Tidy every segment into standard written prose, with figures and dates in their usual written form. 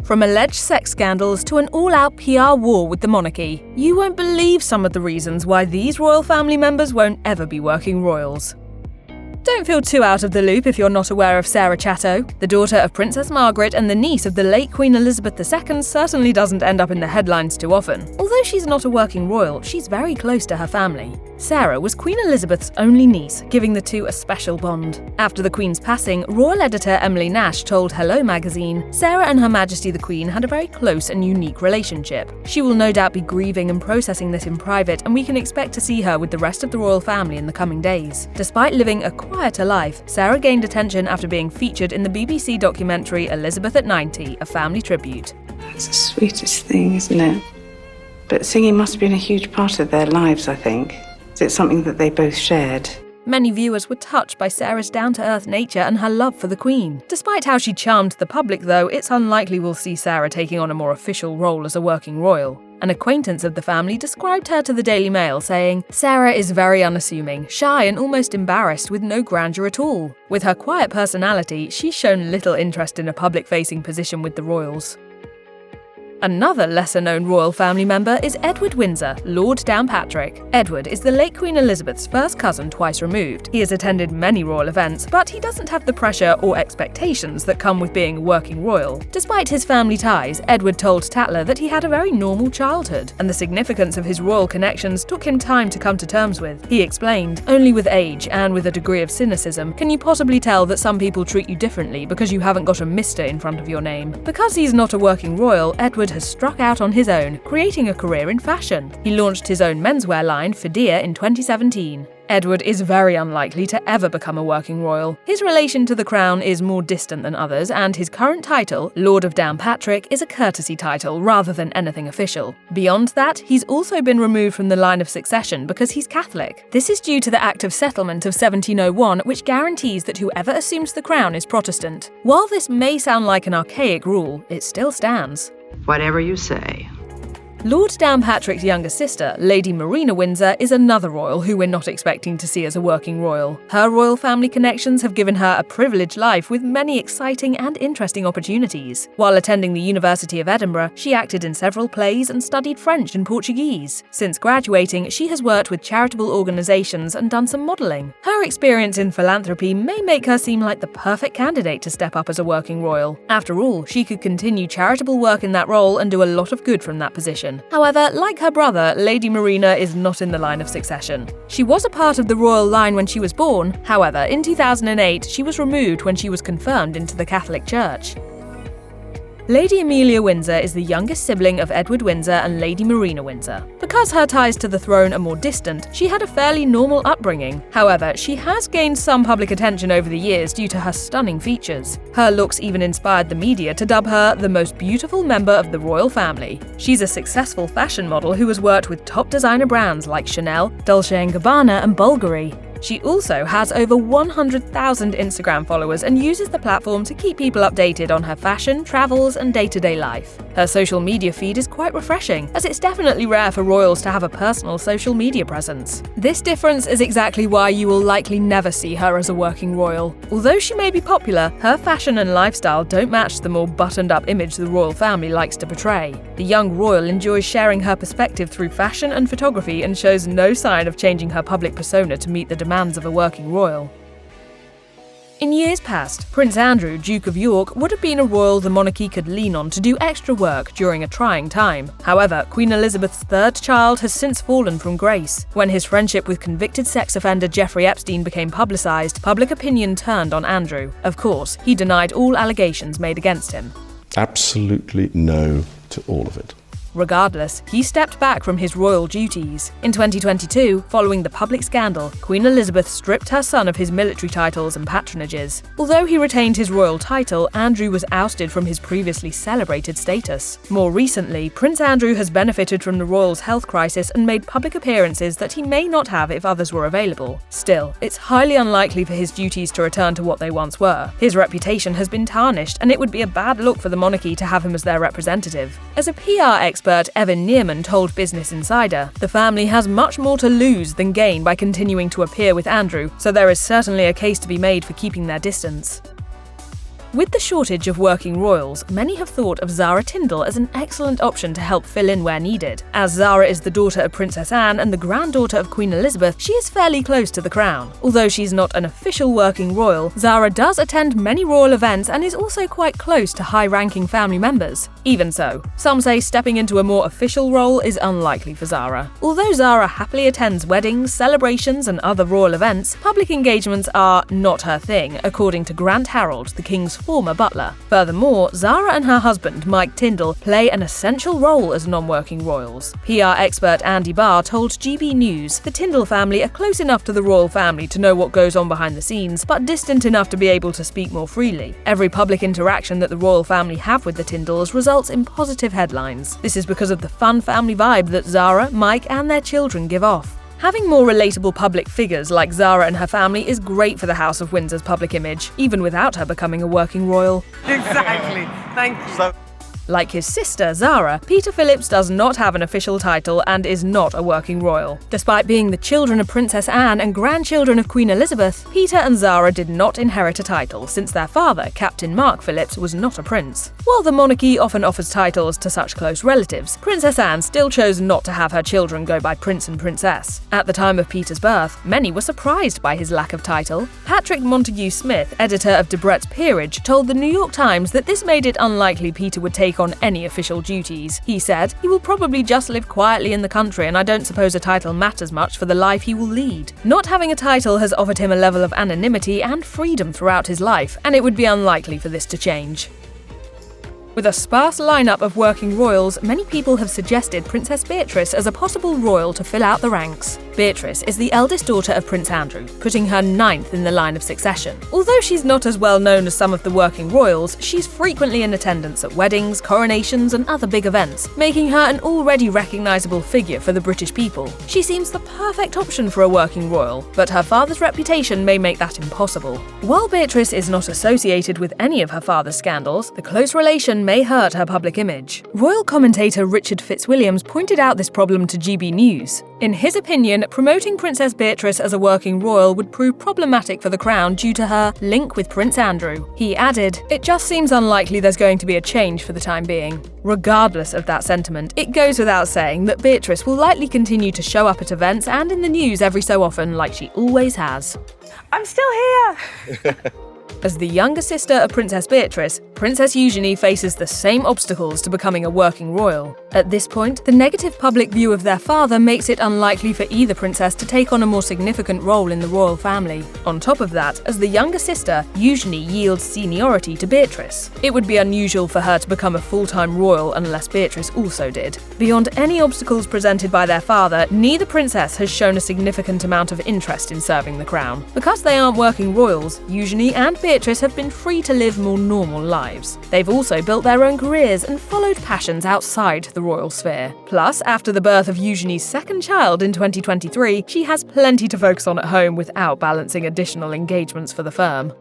From alleged sex scandals to an all-out PR war with the monarchy, you won't believe some of the reasons why these royal family members won't ever be working royals. Don't feel too out of the loop if you're not aware of Zara Chatto. The daughter of Princess Margaret and the niece of the late Queen Elizabeth II certainly doesn't end up in the headlines too often. Although she's not a working royal, she's very close to her family. Zara was Queen Elizabeth's only niece, giving the two a special bond. After the Queen's passing, royal editor Emily Nash told Hello magazine, Zara and Her Majesty the Queen had a very close and unique relationship. She will no doubt be grieving and processing this in private, and we can expect to see her with the rest of the royal family in the coming days. Despite living a quieter life, Zara gained attention after being featured in the BBC documentary Elizabeth at 90, a family tribute. It's the sweetest thing, isn't it? But singing must have been a huge part of their lives, I think. It's something that they both shared. Many viewers were touched by Zara's down-to-earth nature and her love for the Queen. Despite how she charmed the public, though, it's unlikely we'll see Zara taking on a more official role as a working royal. An acquaintance of the family described her to the Daily Mail, saying, Zara is very unassuming, shy and almost embarrassed with no grandeur at all. With her quiet personality, she's shown little interest in a public-facing position with the royals. Another lesser-known royal family member is Edward Windsor, Lord Downpatrick. Edward is the late Queen Elizabeth's first cousin twice removed. He has attended many royal events, but he doesn't have the pressure or expectations that come with being a working royal. Despite his family ties, Edward told Tatler that he had a very normal childhood, and the significance of his royal connections took him time to come to terms with. He explained, only with age and with a degree of cynicism can you possibly tell that some people treat you differently because you haven't got a Mr. in front of your name. Because he's not a working royal, Edward has struck out on his own, creating a career in fashion. He launched his own menswear line, Fidea, in 2017. Edward is very unlikely to ever become a working royal. His relation to the crown is more distant than others, and his current title, Lord of Downpatrick, is a courtesy title rather than anything official. Beyond that, he's also been removed from the line of succession because he's Catholic. This is due to the Act of Settlement of 1701, which guarantees that whoever assumes the crown is Protestant. While this may sound like an archaic rule, it still stands. Whatever you say. Lord Downpatrick's younger sister, Lady Marina Windsor, is another royal who we're not expecting to see as a working royal. Her royal family connections have given her a privileged life with many exciting and interesting opportunities. While attending the University of Edinburgh, she acted in several plays and studied French and Portuguese. Since graduating, she has worked with charitable organisations and done some modelling. Her experience in philanthropy may make her seem like the perfect candidate to step up as a working royal. After all, she could continue charitable work in that role and do a lot of good from that position. However, like her brother, Lady Marina is not in the line of succession. She was a part of the royal line when she was born. However, in 2008, she was removed when she was confirmed into the Catholic Church. Lady Amelia Windsor is the youngest sibling of Edward Windsor and Lady Marina Windsor. Because her ties to the throne are more distant, she had a fairly normal upbringing. However, she has gained some public attention over the years due to her stunning features. Her looks even inspired the media to dub her the most beautiful member of the royal family. She's a successful fashion model who has worked with top designer brands like Chanel, Dolce & Gabbana and Bulgari. She also has over 100,000 Instagram followers and uses the platform to keep people updated on her fashion, travels, and day-to-day life. Her social media feed is quite refreshing, as it's definitely rare for royals to have a personal social media presence. This difference is exactly why you will likely never see her as a working royal. Although she may be popular, her fashion and lifestyle don't match the more buttoned-up image the royal family likes to portray. The young royal enjoys sharing her perspective through fashion and photography and shows no sign of changing her public persona to meet the demands of a working royal. In years past, Prince Andrew, Duke of York, would have been a royal the monarchy could lean on to do extra work during a trying time. However, Queen Elizabeth's third child has since fallen from grace. When his friendship with convicted sex offender Jeffrey Epstein became publicised, public opinion turned on Andrew. Of course, he denied all allegations made against him. Absolutely no to all of it. Regardless, he stepped back from his royal duties. In 2022, following the public scandal, Queen Elizabeth stripped her son of his military titles and patronages. Although he retained his royal title, Andrew was ousted from his previously celebrated status. More recently, Prince Andrew has benefited from the royals' health crisis and made public appearances that he may not have if others were available. Still, it's highly unlikely for his duties to return to what they once were. His reputation has been tarnished, and it would be a bad look for the monarchy to have him as their representative. As a PR expert, Evan Neerman told Business Insider, the family has much more to lose than gain by continuing to appear with Andrew, so there is certainly a case to be made for keeping their distance. With the shortage of working royals, many have thought of Zara Tindall as an excellent option to help fill in where needed. As Zara is the daughter of Princess Anne and the granddaughter of Queen Elizabeth, she is fairly close to the crown. Although she's not an official working royal, Zara does attend many royal events and is also quite close to high-ranking family members. Even so, some say stepping into a more official role is unlikely for Zara. Although Zara happily attends weddings, celebrations, and other royal events, public engagements are not her thing, according to Grant Harold, the King's former butler. Furthermore, Zara and her husband, Mike Tindall, play an essential role as non-working royals. PR expert Andy Barr told GB News the Tindall family are close enough to the royal family to know what goes on behind the scenes, but distant enough to be able to speak more freely. Every public interaction that the royal family have with the Tindalls results in positive headlines. This is because of the fun family vibe that Zara, Mike, and their children give off. Having more relatable public figures like Zara and her family is great for the House of Windsor's public image, even without her becoming a working royal. Exactly. Thank you. Like his sister, Zara, Peter Phillips does not have an official title and is not a working royal. Despite being the children of Princess Anne and grandchildren of Queen Elizabeth, Peter and Zara did not inherit a title since their father, Captain Mark Phillips, was not a prince. While the monarchy often offers titles to such close relatives, Princess Anne still chose not to have her children go by prince and princess. At the time of Peter's birth, many were surprised by his lack of title. Patrick Montague Smith, editor of Debrett's Peerage, told the New York Times that this made it unlikely Peter would take on any official duties. He said, "He will probably just live quietly in the country, and I don't suppose a title matters much for the life he will lead." Not having a title has offered him a level of anonymity and freedom throughout his life, and it would be unlikely for this to change. With a sparse lineup of working royals, many people have suggested Princess Beatrice as a possible royal to fill out the ranks. Beatrice is the eldest daughter of Prince Andrew, putting her 9th in the line of succession. Although she's not as well known as some of the working royals, she's frequently in attendance at weddings, coronations, and other big events, making her an already recognisable figure for the British people. She seems the perfect option for a working royal, but her father's reputation may make that impossible. While Beatrice is not associated with any of her father's scandals, the close relation may hurt her public image. Royal commentator Richard Fitzwilliams pointed out this problem to GB News. In his opinion, promoting Princess Beatrice as a working royal would prove problematic for the crown due to her link with Prince Andrew. He added, "It just seems unlikely there's going to be a change for the time being." Regardless of that sentiment, it goes without saying that Beatrice will likely continue to show up at events and in the news every so often like she always has. I'm still here. As the younger sister of Princess Beatrice, Princess Eugenie faces the same obstacles to becoming a working royal. At this point, the negative public view of their father makes it unlikely for either princess to take on a more significant role in the royal family. On top of that, as the younger sister, Eugenie yields seniority to Beatrice. It would be unusual for her to become a full-time royal unless Beatrice also did. Beyond any obstacles presented by their father, neither princess has shown a significant amount of interest in serving the crown. Because they aren't working royals, Eugenie and Beatrice have been free to live more normal lives. They've also built their own careers and followed passions outside the royal sphere. Plus, after the birth of Eugenie's second child in 2023, she has plenty to focus on at home without balancing additional engagements for the firm.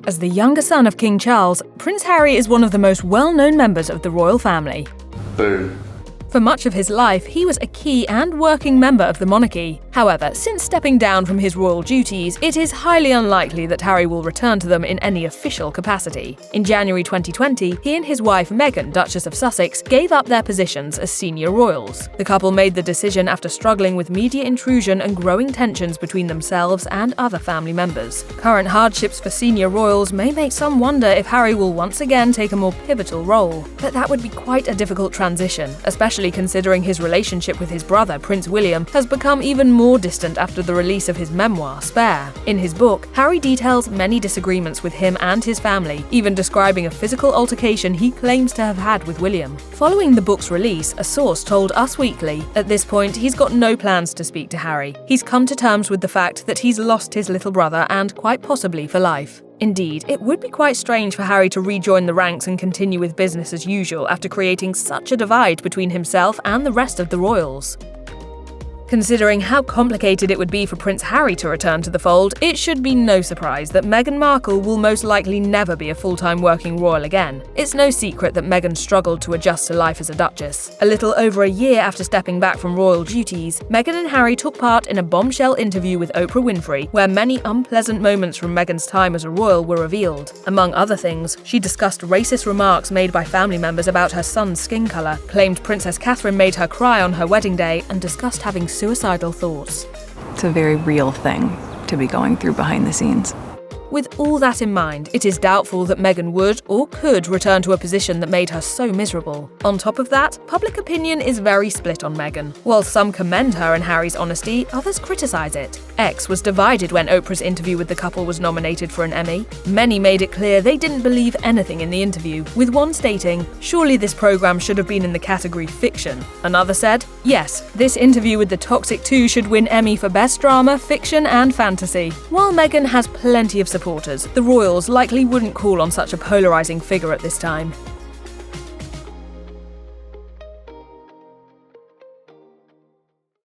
As the younger son of King Charles, Prince Harry is one of the most well-known members of the royal family. Boom. For much of his life, he was a key and working member of the monarchy. However, since stepping down from his royal duties, it is highly unlikely that Harry will return to them in any official capacity. In January 2020, he and his wife Meghan, Duchess of Sussex, gave up their positions as senior royals. The couple made the decision after struggling with media intrusion and growing tensions between themselves and other family members. Current hardships for senior royals may make some wonder if Harry will once again take a more pivotal role. But that would be quite a difficult transition, especially considering his relationship with his brother, Prince William, has become even more distant after the release of his memoir, Spare. In his book, Harry details many disagreements with him and his family, even describing a physical altercation he claims to have had with William. Following the book's release, a source told Us Weekly, at this point he's got no plans to speak to Harry. He's come to terms with the fact that he's lost his little brother and quite possibly for life. Indeed, it would be quite strange for Harry to rejoin the ranks and continue with business as usual after creating such a divide between himself and the rest of the royals. Considering how complicated it would be for Prince Harry to return to the fold, it should be no surprise that Meghan Markle will most likely never be a full-time working royal again. It's no secret that Meghan struggled to adjust to life as a duchess. A little over a year after stepping back from royal duties, Meghan and Harry took part in a bombshell interview with Oprah Winfrey, where many unpleasant moments from Meghan's time as a royal were revealed. Among other things, she discussed racist remarks made by family members about her son's skin colour, claimed Princess Catherine made her cry on her wedding day, and discussed having suicidal thoughts. It's a very real thing to be going through behind the scenes. With all that in mind, it is doubtful that Meghan would or could return to a position that made her so miserable. On top of that, public opinion is very split on Meghan. While some commend her and Harry's honesty, others criticise it. X was divided when Oprah's interview with the couple was nominated for an Emmy. Many made it clear they didn't believe anything in the interview, with one stating, "Surely this programme should have been in the category fiction." Another said, "Yes, this interview with the Toxic Two should win Emmy for Best Drama, Fiction and Fantasy." While Meghan has plenty of supporters, the royals likely wouldn't call on such a polarising figure at this time.